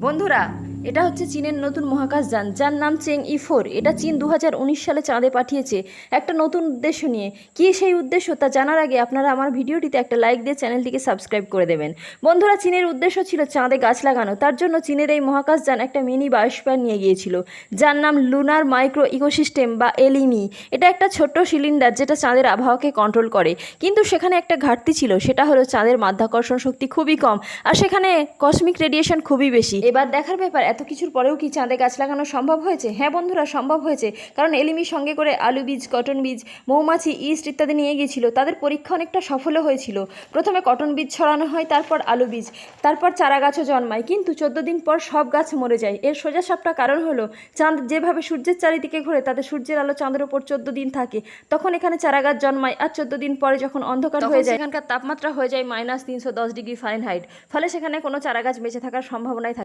বন্ধুরা, এটা হচ্ছে চীনের নতুন মহাকাশযান যার নাম চেং-ই-4। এটা চীন 2019 সালে চাঁদে পাঠিয়েছে একটা নতুন উদ্দেশ্য নিয়ে। কী সেই উদ্দেশ্য তা জানার আগে আপনারা আমার ভিডিওটিতে একটা লাইক দিয়ে চ্যানেলটিকে সাবস্ক্রাইব করে দেবেন। বন্ধুরা, চীনের উদ্দেশ্য ছিল চাঁদে গাছ লাগানো। তার জন্য চীনের এই মহাকাশযান একটা মিনি বায়োস্ফিয়ার নিয়ে গিয়েছিল যার নাম লুনার মাইক্রো ইকোসিস্টেম বা এলইএমই। এটা একটা ছোট্ট সিলিন্ডার যেটা চাঁদের আবহাওয়াকে কন্ট্রোল করে। কিন্তু সেখানে একটা ঘাটতি ছিল, সেটা হলো চাঁদের মাধ্যাকর্ষণ শক্তি খুবই কম আর সেখানে কসমিক রেডিয়েশন খুবই বেশি। এবার দেখার ব্যাপার, এত কিছুর পরেও কি চাঁদে গাছ লাগানো সম্ভব হয়েছে? হ্যাঁ বন্ধুরা, সম্ভব হয়েছে। কারণ এলইএমই সঙ্গে করে আলু বীজ, কটন বীজ, মৌমাছি, ইস্ট ইত্যাদি নিয়ে গিয়েছিল। তাদের পরীক্ষা অনেকটা সফলও হয়েছিল। প্রথমে কটন বীজ ছড়ানো হয়, তারপর আলু বীজ, তারপর চারা গাছও জন্মায়। কিন্তু 14 দিন পর সব গাছ মরে যায়। এর সোজাসাপটা কারণ হলো চাঁদ যেভাবে সূর্যের চারিদিকে ঘোরে তাতে সূর্যের আলো চাঁদের ওপর 14 দিন থাকে। তখন এখানে চারা গাছ জন্মায়। আর 14 দিন পরে যখন অন্ধকার হয়ে যায় সেখানকার তাপমাত্রা হয়ে যায় -310 ডিগ্রি ফারেনহাইট। ফলে সেখানে কোনো চারা গাছ বেঁচে থাকার সম্ভাবনাই থাকে।